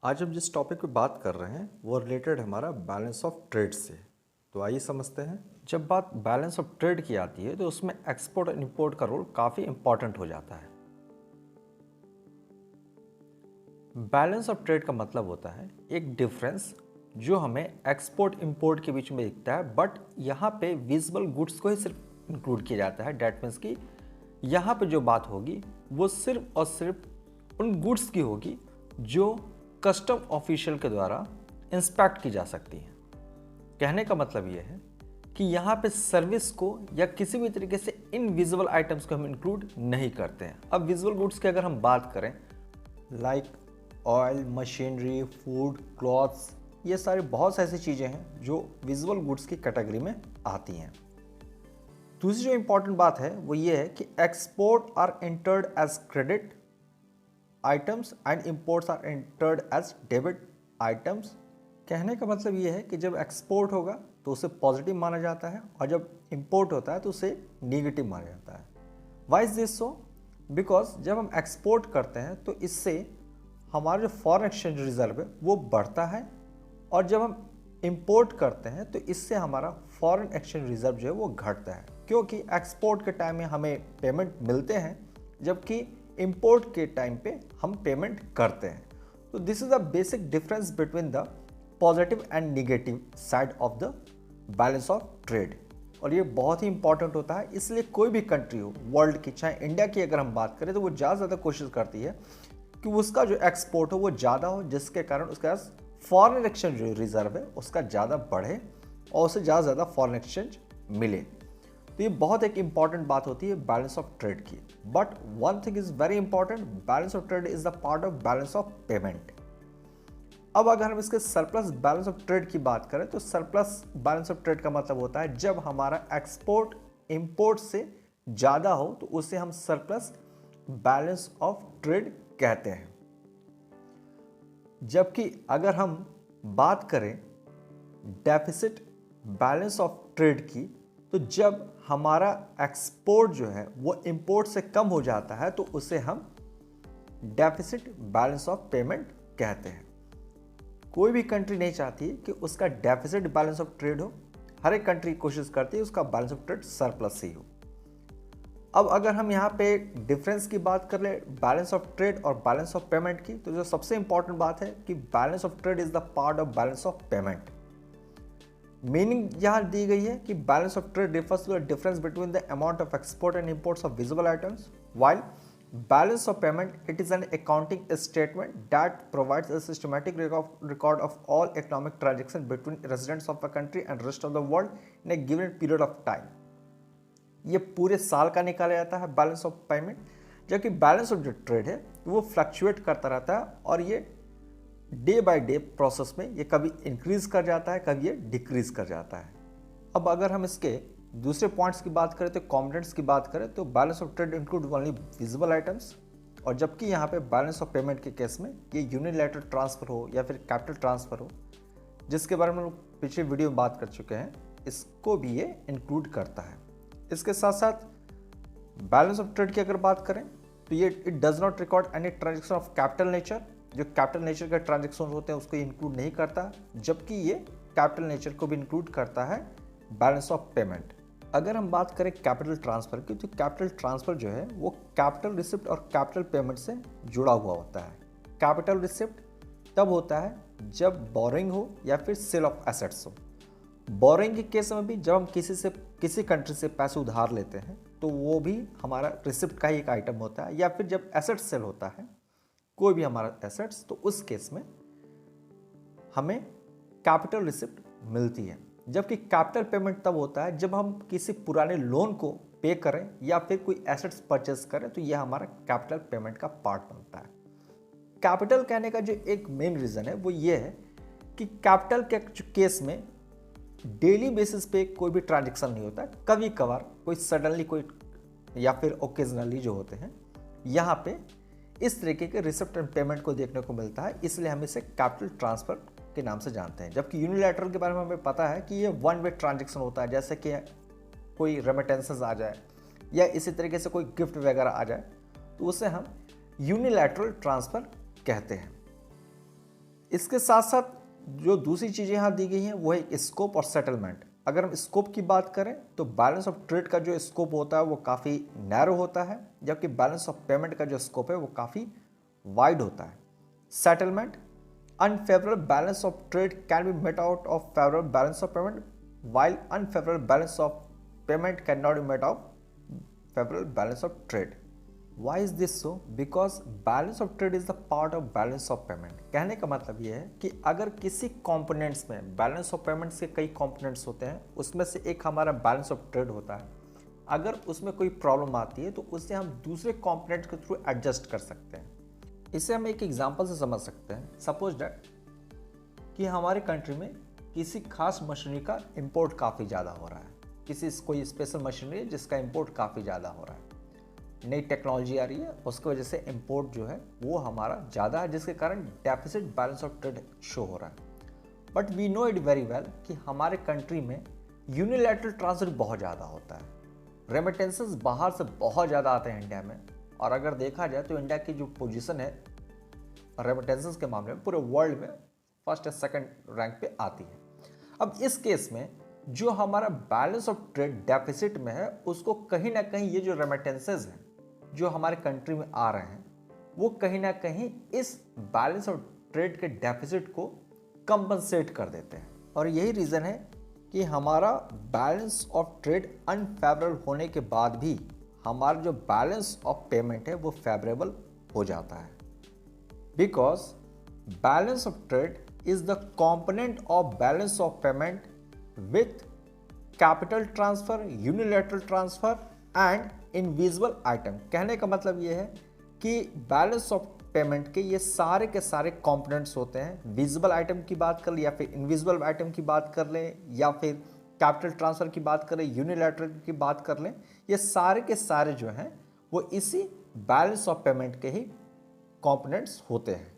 आज हम जिस टॉपिक पे बात कर रहे हैं वो रिलेटेड हमारा बैलेंस ऑफ ट्रेड से। तो आइए समझते हैं। जब बात बैलेंस ऑफ ट्रेड की आती है तो उसमें एक्सपोर्ट और इंपोर्ट का रोल काफ़ी इंपॉर्टेंट हो जाता है। बैलेंस ऑफ ट्रेड का मतलब होता है एक डिफरेंस जो हमें एक्सपोर्ट इंपोर्ट के बीच में दिखता है, बट यहाँ पे विजिबल गुड्स को ही सिर्फ इंक्लूड किया जाता है। डैट मीन्स कि यहाँ पे जो बात होगी वो सिर्फ और सिर्फ उन गुड्स की होगी जो कस्टम ऑफिशियल के द्वारा इंस्पेक्ट की जा सकती है। कहने का मतलब ये है कि यहाँ पे सर्विस को या किसी भी तरीके से इनविजिबल आइटम्स को हम इंक्लूड नहीं करते हैं। अब विजिबल गुड्स की अगर हम बात करें, like oil, machinery, food, clothes, ये सारी बहुत ऐसी चीज़ें हैं जो विजिबल गुड्स की कैटेगरी में आती हैं। दूसरी जो इंपॉर्टेंट बात है वो ये है कि export are entered as credit items and imports are entered as debit items. कहने का मतलब ये है कि जब एक्सपोर्ट होगा तो उसे पॉजिटिव माना जाता है और जब इंपोर्ट होता है तो उसे नेगेटिव माना जाता है। Why is this so? Because जब हम एक्सपोर्ट करते हैं तो इससे हमारा जो फॉरेन एक्सचेंज रिजर्व है वो बढ़ता है, और जब हम इंपोर्ट करते हैं तो इससे हमारा फॉरेन एक्सचेंज रिजर्व जो है वो घटता है, क्योंकि एक्सपोर्ट के टाइम में हमें पेमेंट मिलते हैं जबकि इंपोर्ट के टाइम पे हम पेमेंट करते हैं। तो this is the basic difference between the positive and negative side of the balance of trade, और ये बहुत ही इंपॉर्टेंट होता है। इसलिए कोई भी कंट्री हो वर्ल्ड की, चाहे इंडिया की अगर हम बात करें, तो वो ज़्यादा कोशिश करती है कि उसका जो एक्सपोर्ट हो वो ज़्यादा हो, जिसके कारण उसके पास फॉरेन एक्सचेंज जो रिजर्व है उसका ज़्यादा बढ़े और उसे ज़्यादा फॉरेन एक्सचेंज मिले। तो ये बहुत एक इंपॉर्टेंट बात होती है बैलेंस ऑफ ट्रेड की। But one thing is very important, balance of trade is the part of balance of payment. अब अगर हम इसके सरप्लस बैलेंस ऑफ ट्रेड की बात करें तो सरप्लस बैलेंस ऑफ ट्रेड का मतलब होता है जब हमारा एक्सपोर्ट इंपोर्ट से ज़्यादा हो तो उसे हम सरप्लस बैलेंस ऑफ ट्रेड कहते हैं। जबकि अगर हम बात करें डेफिसिट बैलेंस ऑफ ट्रेड की, तो जब हमारा एक्सपोर्ट जो है वो इंपोर्ट से कम हो जाता है तो उसे हम डेफिसिट बैलेंस ऑफ पेमेंट कहते हैं। कोई भी कंट्री नहीं चाहती कि उसका डेफिसिट बैलेंस ऑफ ट्रेड हो, हर एक कंट्री कोशिश करती है उसका बैलेंस ऑफ ट्रेड सरप्लस ही हो। अब अगर हम यहाँ पे डिफरेंस की बात कर ले बैलेंस ऑफ ट्रेड और बैलेंस ऑफ पेमेंट की, तो जो सबसे इंपॉर्टेंट बात है कि balance of trade is the part of balance of payment. Meaning यहाँ दी गई है कि balance of trade refers to the difference between the amount of export and imports of visible items, while balance of payment it is an accounting statement that provides a systematic record of all economic transactions between residents of a country and rest of the world in a given period of time। ये पूरे साल का निकाला जाता है balance of payment, जबकि balance of जो trade है वो फ्लक्चुएट करता रहता है और ये डे बाय डे प्रोसेस में ये कभी इंक्रीज कर जाता है, कभी ये डिक्रीज कर जाता है। अब अगर हम इसके दूसरे पॉइंट्स की बात करें तो कॉम्पोनेंट्स की बात करें तो balance of trade include only visible items, और जबकि यहाँ पे बैलेंस ऑफ पेमेंट के केस में ये यूनिलैटरल ट्रांसफर हो या फिर कैपिटल ट्रांसफर हो, जिसके बारे में हम पिछले वीडियो में बात कर चुके हैं, इसको भी ये इंक्लूड करता है। इसके साथ साथ बैलेंस ऑफ ट्रेड की अगर बात करें तो ये it does not record any transaction of capital nature. जो कैपिटल नेचर के ट्रांजेक्शन होते हैं उसको इंक्लूड नहीं करता, जबकि ये कैपिटल नेचर को भी इंक्लूड करता है बैलेंस ऑफ पेमेंट। अगर हम बात करें कैपिटल ट्रांसफर की, तो कैपिटल ट्रांसफर जो है वो कैपिटल रिसिप्ट और कैपिटल पेमेंट से जुड़ा हुआ होता है। कैपिटल रिसिप्ट तब होता है जब बोरिंग हो या फिर सेल ऑफ एसेट्स हो। बोरिंग के केस में भी जब हम किसी कंट्री से पैसे उधार लेते हैं तो वो भी हमारा रिसिप्ट का ही एक आइटम होता है, या फिर जब एसेट सेल होता है कोई भी हमारा एसेट्स, तो उस केस में हमें कैपिटल रिसिप्ट मिलती है। जबकि कैपिटल पेमेंट तब होता है जब हम किसी पुराने लोन को पे करें या फिर कोई एसेट्स परचेस करें, तो यह हमारा कैपिटल पेमेंट का पार्ट बनता है। कैपिटल कहने का जो एक मेन रीज़न है वो ये है कि कैपिटल के केस में डेली बेसिस पे कोई भी ट्रांजेक्शन नहीं होता, कभी कभार कोई सडनली कोई या फिर ओकेजनली जो होते हैं, यहाँ पे इस तरीके के रिसिप्ट एंड पेमेंट को देखने को मिलता है, इसलिए हम इसे कैपिटल ट्रांसफर के नाम से जानते हैं। जबकि यूनिलैटरल के बारे में हमें पता है कि ये वन वे ट्रांजेक्शन होता है, जैसे कि कोई रेमिटेंसेस आ जाए या इसी तरीके से कोई गिफ्ट वगैरह आ जाए तो उसे हम यूनिलैटरल ट्रांसफर कहते हैं। इसके साथ साथ जो दूसरी चीज़ें यहाँ दी गई हैं वो है स्कोप और सेटलमेंट। अगर हम स्कोप की बात करें तो बैलेंस ऑफ ट्रेड का जो स्कोप होता है वो काफ़ी नैरो होता है, जबकि बैलेंस ऑफ पेमेंट का जो स्कोप है वो काफ़ी वाइड होता है। Settlement, unfavourable balance of trade can be met out of favourable balance of payment, while unfavorable balance of payment cannot be met of favorable balance of trade. Why is this so? Because balance of trade is the part of balance of payment. कहने का मतलब ये है कि अगर किसी components में balance of payments के कई कंपोनेंट्स होते हैं, उसमें से एक हमारा बैलेंस ऑफ ट्रेड होता है, अगर उसमें कोई प्रॉब्लम आती है तो उससे हम दूसरे कंपोनेंट के थ्रू एडजस्ट कर सकते हैं। इसे हम एक एग्जांपल से समझ सकते हैं। सपोज दैट कि हमारे कंट्री में किसी खास मशीनरी का इंपोर्ट काफ़ी ज़्यादा हो रहा है, कोई स्पेशल मशीनरी है जिसका इंपोर्ट काफ़ी ज़्यादा हो रहा है, नई टेक्नोलॉजी आ रही है, उसकी वजह से इंपोर्ट जो है वो हमारा ज़्यादा है, जिसके कारण deficit balance of trade show हो रहा है। But we know it very well कि हमारे कंट्री में यूनिलैटरल ट्रांसफर बहुत ज़्यादा होता है, रेमिटेंसेस बाहर से बहुत ज़्यादा आते हैं इंडिया में, और अगर देखा जाए तो इंडिया की जो पोजीशन है रेमिटेंसेस के मामले में पूरे वर्ल्ड में फर्स्ट या सेकंड रैंक पे आती है। अब इस केस में जो हमारा बैलेंस ऑफ ट्रेड डेफिसिट में है, उसको कहीं ना कहीं ये जो रेमिटेंसेस हैं जो हमारे कंट्री में आ रहे हैं, वो कहीं ना कहीं इस बैलेंस ऑफ ट्रेड के डेफिसिट को कंपनसेट कर देते हैं। और यही रीज़न है कि हमारा बैलेंस ऑफ ट्रेड अनफेवरेबल होने के बाद भी हमारा जो बैलेंस ऑफ पेमेंट है वो फेवरेबल हो जाता है। Because balance of trade is the component of balance of payment with capital transfer, unilateral transfer and invisible item। कहने का मतलब ये है कि बैलेंस ऑफ पेमेंट के ये सारे के सारे कंपोनेंट्स होते हैं। विजिबल आइटम की बात कर लें या फिर इनविजिबल आइटम की बात कर लें या फिर कैपिटल ट्रांसफर की बात करें, यूनिलैटरल की बात कर लें, ये सारे के सारे जो हैं वो इसी बैलेंस ऑफ पेमेंट के ही कंपोनेंट्स होते हैं।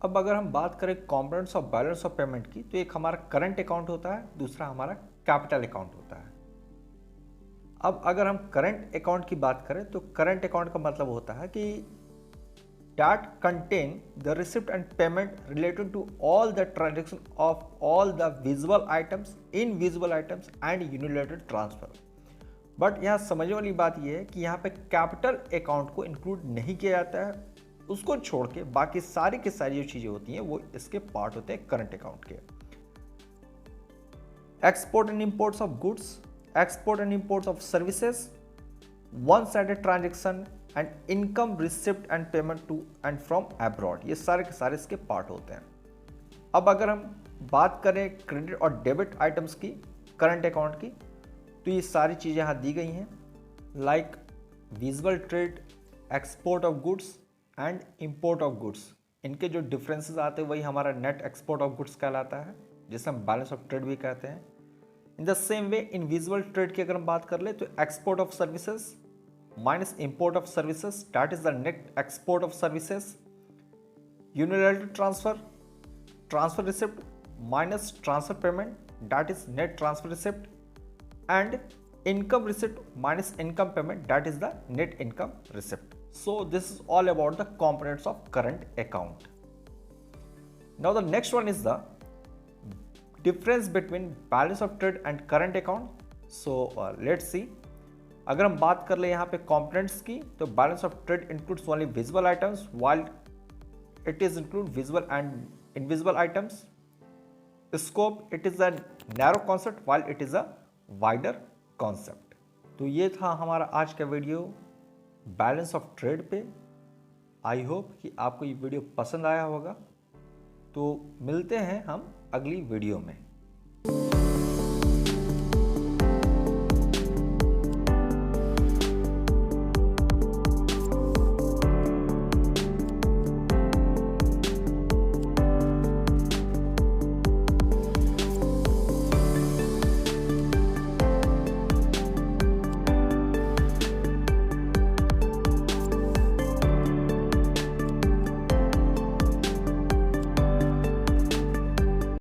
अब अगर हम बात करें components of balance of payment की, तो एक हमारा करंट अकाउंट होता है, दूसरा हमारा कैपिटल अकाउंट होता है। अब अगर हम करंट अकाउंट की बात करें तो करंट अकाउंट का मतलब होता है कि that contain the receipt and payment related to all the transaction of all the visible items, invisible items and unilateral transfer। But यहाँ समझने वाली बात यह है कि यहाँ पे कैपिटल अकाउंट को इंक्लूड नहीं किया जाता है, उसको छोड़ के बाकी सारी की सारी जो चीजें होती हैं वो इसके पार्ट होते हैं करंट अकाउंट के। Export and imports of goods, export and imports of services, one sided transaction and income receipt and payment to and from abroad, ये सारे के सारे इसके पार्ट होते हैं। अब अगर हम बात करें क्रेडिट और डेबिट आइटम्स की करंट अकाउंट की, तो ये सारी चीज़ें यहाँ दी गई हैं, like visual trade, export of goods and import of goods. इनके जो डिफरेंसेस आते हैं वही हमारा नेट एक्सपोर्ट ऑफ गुड्स कहलाता है, जिसे हम बैलेंस ऑफ ट्रेड भी कहते हैं। In the same way invisible trade की अगर हम बात कर ले तो export of services minus import of services, that is the net export of services. Unilateral transfer, transfer receipt minus transfer payment, that is net transfer receipt. And income receipt minus income payment, that is the net income receipt. So this is all about the components of current account. Now the next one is the difference between balance of trade and current account. So let's see. अगर हम बात कर ले यहाँ पे components की, तो balance of trade includes only visible items while it is include visible and invisible items. Scope, it is a narrow concept while it is a wider concept. तो ये था हमारा आज का वीडियो बैलेंस ऑफ ट्रेड पे। I hope कि आपको ये वीडियो पसंद आया होगा। तो मिलते हैं हम अगली वीडियो में।